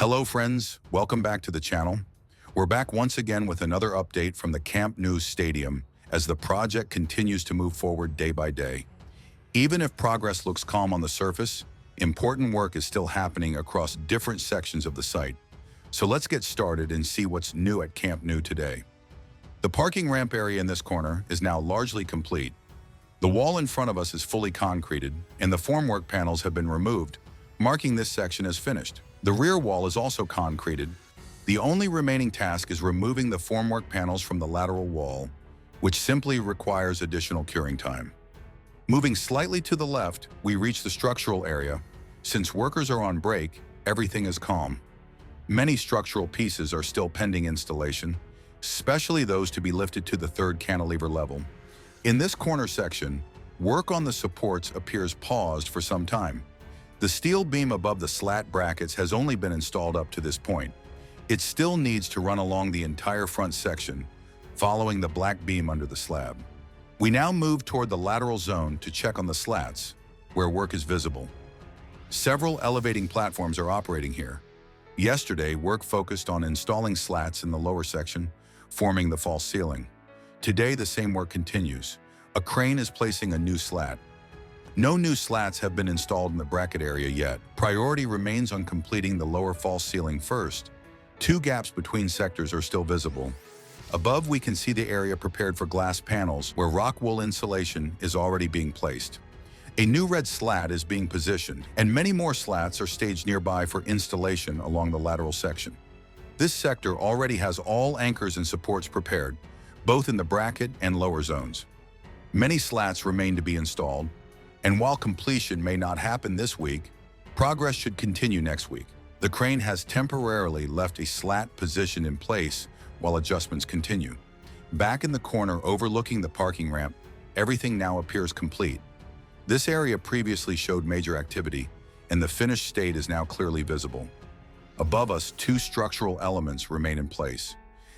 Hello friends, welcome back to the channel. We're back once again with another update from the Camp Nou Stadium as the project continues to move forward day by day. Even if progress looks calm on the surface, important work is still happening across different sections of the site. So let's get started and see what's new at Camp Nou today. The parking ramp area in this corner is now largely complete. The wall in front of us is fully concreted and the formwork panels have been removed, marking this section as finished. The rear wall is also concreted. The only remaining task is removing the formwork panels from the lateral wall, which simply requires additional curing time. Moving slightly to the left, we reach the structural area. Since workers are on break, everything is calm. Many structural pieces are still pending installation, especially those to be lifted to the third cantilever level. In this corner section, work on the supports appears paused for some time. The steel beam above the slat brackets has only been installed up to this point. It still needs to run along the entire front section, following the black beam under the slab. We now move toward the lateral zone to check on the slats, where work is visible. Several elevating platforms are operating here. Yesterday, work focused on installing slats in the lower section, forming the false ceiling. Today, the same work continues. A crane is placing a new slat. No new slats have been installed in the bracket area yet. Priority remains on completing the lower false ceiling first. Two gaps between sectors are still visible. Above, we can see the area prepared for glass panels where rock wool insulation is already being placed. A new red slat is being positioned, and many more slats are staged nearby for installation along the lateral section. This sector already has all anchors and supports prepared, both in the bracket and lower zones. Many slats remain to be installed, and while completion may not happen this week, progress should continue next week. The crane has temporarily left a slat position in place while adjustments continue. Back in the corner overlooking the parking ramp, everything now appears complete. This area previously showed major activity, and the finished state is now clearly visible. Above us, two structural elements remain in place.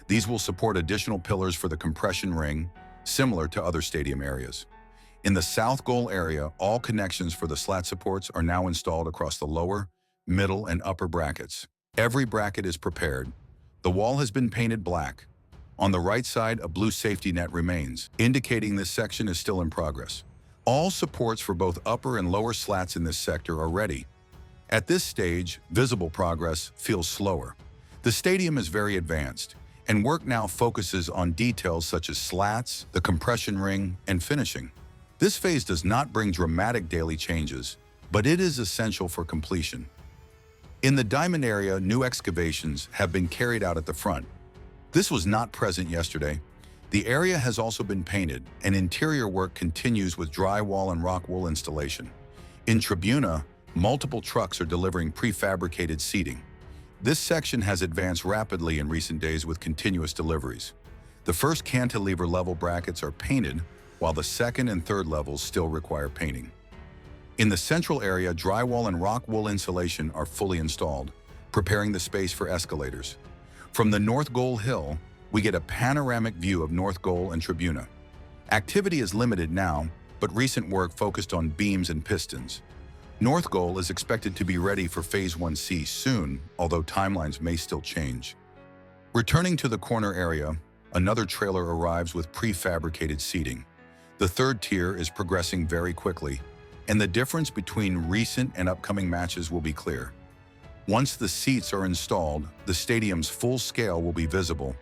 These will support additional pillars for the compression ring, similar to other stadium areas. In the south goal area, all connections for the slat supports are now installed across the lower, middle, and upper brackets. Every bracket is prepared. The wall has been painted black. On the right side, a blue safety net remains, indicating this section is still in progress. All supports for both upper and lower slats in this sector are ready. At this stage, visible progress feels slower. The stadium is very advanced, and work now focuses on details such as slats, the compression ring, and finishing. This phase does not bring dramatic daily changes, but it is essential for completion. In the diamond area, new excavations have been carried out at the front. This was not present yesterday. The area has also been painted, and interior work continues with drywall and rock wool installation. In Tribuna, multiple trucks are delivering prefabricated seating. This section has advanced rapidly in recent days with continuous deliveries. The first cantilever level brackets are painted, while the second and third levels still require painting. In the central area, drywall and rock wool insulation are fully installed, preparing the space for escalators. From the North Goal Hill, we get a panoramic view of North Goal and Tribuna. Activity is limited now, but recent work focused on beams and pistons. North Goal is expected to be ready for Phase 1C soon, although timelines may still change. Returning to the corner area, another trailer arrives with prefabricated seating. The third tier is progressing very quickly, and the difference between recent and upcoming matches will be clear. Once the seats are installed, the stadium's full scale will be visible,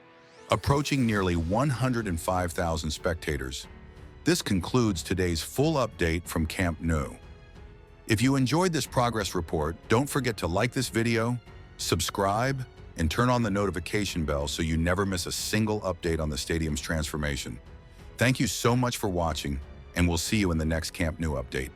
approaching nearly 105,000 spectators. This concludes today's full update from Camp Nou. If you enjoyed this progress report, don't forget to like this video, subscribe, and turn on the notification bell so you never miss a single update on the stadium's transformation. Thank you so much for watching, and we'll see you in the next Camp Nou update.